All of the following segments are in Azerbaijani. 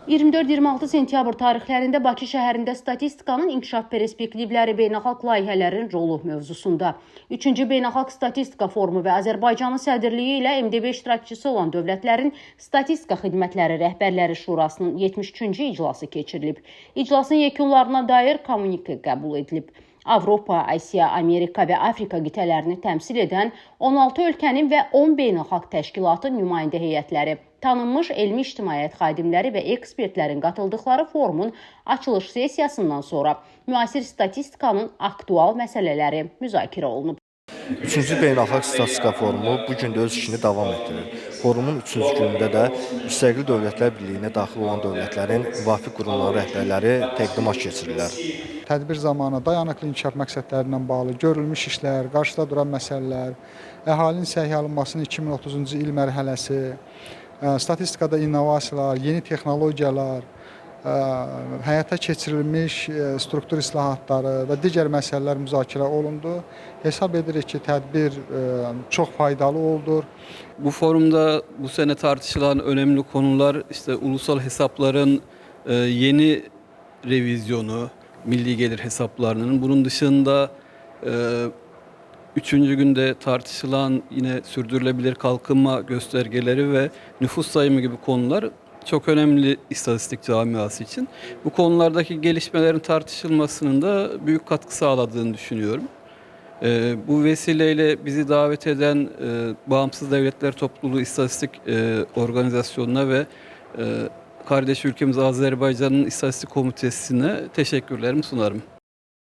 24-26 sentyabr tarixlərində Bakı şəhərində statistikanın inkişaf perspektivləri beynəlxalq layihələrin rolu mövzusunda 3-cü Beynəlxalq Statistika Forumu və Azərbaycanın sədrliyi ilə MDB iştirakçısı olan dövlətlərin Statistika Xidmətləri Rəhbərləri Şurasının 73-cü iclası keçirilib. İclasın yekunlarına dair kommunikə qəbul edilib. Avropa, Asiya, Amerika və Afrika qitələrini təmsil edən 16 ölkənin və 10 beynəlxalq təşkilatın nümayəndə heyətləri, tanınmış elmi ictimaiyyət xadimləri və ekspertlərin qatıldıqları forumun açılış sessiyasından sonra müasir statistikanın aktual məsələləri müzakirə olunub. 3-cü Beynəlxalq Statistika Forumu bu gün də öz işini davam etdirir. Forumun 3-cü günündə də Müstəqil Dövlətlər Birliyinə daxil olan dövlətlərin müvafiq qurumların rəhbərləri təqdimat keçirirlər. Tədbir zamanı dayanıqlı inkişaf məqsədləri ilə bağlı görülmüş işlər, qarşıda duran məsələlər, əhalinin səhiyyə alınmasının 2030-cu il mərhələsi, statistikada innovasiyalar, yeni texnologiyalar, həyata keçirilmiş struktur islahatları və digər məsələlər müzakirə olundu. Hesab edirik ki, tədbir çox faydalı oldu. Bu forumda bu sene tartışılan önemli konular ulusal hesapların yeni revizyonu, milli gelir hesaplarının. Bunun dışında 3. günde tartışılan yine sürdürülebilir kalkınma göstergeleri ve nüfus sayımı gibi konular çok önemli istatistik camiası için. Bu konulardaki gelişmelerin tartışılmasının da büyük katkı sağladığını düşünüyorum. Bu vesileyle bizi davet eden Bağımsız Devletler Topluluğu İstatistik Organizasyonu'na ve kardeş ülkemiz Azerbaycan'ın İstatistik Komitesi'ne teşekkürlerimi sunarım.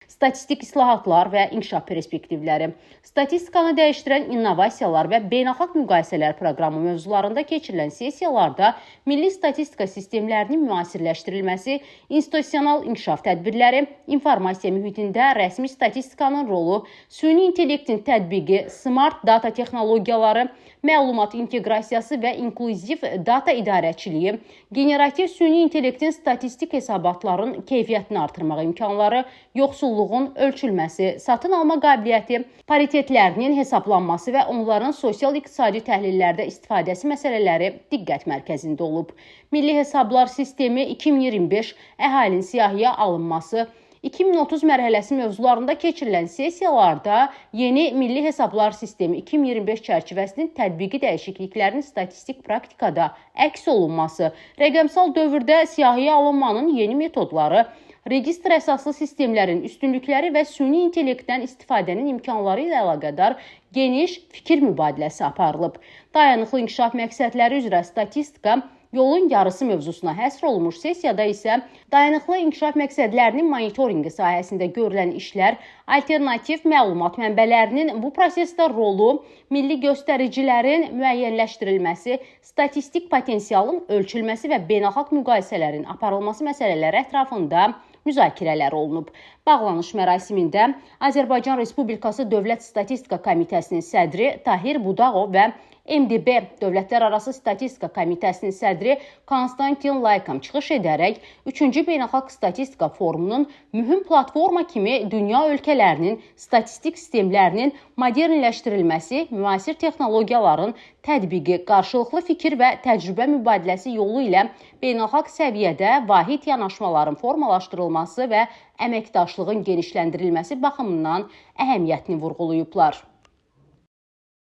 Statistik islahatlar və inkişaf perspektivləri, statistikanı dəyişdirən innovasiyalar və beynəlxalq müqayisələr proqramı mövzularında keçirilən sessiyalarda milli statistika sistemlərinin müasirləşdirilməsi, institusional inkişaf tədbirləri, informasiya mühitində rəsmi statistikanın rolu, süni intellektin tətbiqi, smart data texnologiyaları, məlumat inteqrasiyası və inklüziv data idarəçiliyi, generativ süni intellektin statistik hesabatların keyfiyyətini artırmaq imkanları, yoxsulluğun ölçülməsi, satın alma qabiliyyəti, paritetlərinin hesablanması və onların sosial-iqtisadi təhlillərdə istifadəsi məsələləri diqqət mərkəzində olub. Milli Hesablar Sistemi 2025 əhalinin siyahıya alınması, 2030 mərhələsi mövzularında keçirilən sessiyalarda yeni Milli Hesablar Sistemi 2025 çərçivəsinin tətbiqi dəyişikliklərinin statistik praktikada əks olunması, rəqəmsal dövrdə siyahıya alınmanın yeni metodları, registr əsaslı sistemlərin üstünlükləri və süni intellektdən istifadənin imkanları ilə əlaqədar geniş fikir mübadiləsi aparılıb. Dayanıqlı inkişaf məqsədləri üzrə statistika yolun yarısı mövzusuna həsr olunmuş sessiyada isə dayanıqlı inkişaf məqsədlərinin monitorinqi sahəsində görülən işlər, alternativ məlumat mənbələrinin bu prosesdə rolu, milli göstəricilərin müəyyənləşdirilməsi, statistik potensialın ölçülməsi və beynəlxalq müqayisələrin aparılması məsələləri ətrafında müzakirələr olunub. Bağlanış mərasimində Azərbaycan Respublikası Dövlət Statistika Komitəsinin sədri Tahir Budaqov və MDB Dövlətlərarası Statistika Komitəsinin sədri Konstantin Laykam çıxış edərək 3-cü Beynəlxalq Statistika Forumunun mühüm platforma kimi dünya ölkələrinin statistik sistemlərinin modernləşdirilməsi, müasir texnologiyaların tətbiqi, qarşılıqlı fikir və təcrübə mübadiləsi yolu ilə beynəlxalq səviyyədə vahid yanaşmaların formalaşdırılması və əməkdaşlığın genişləndirilməsi baxımından əhəmiyyətini vurğulayıblar.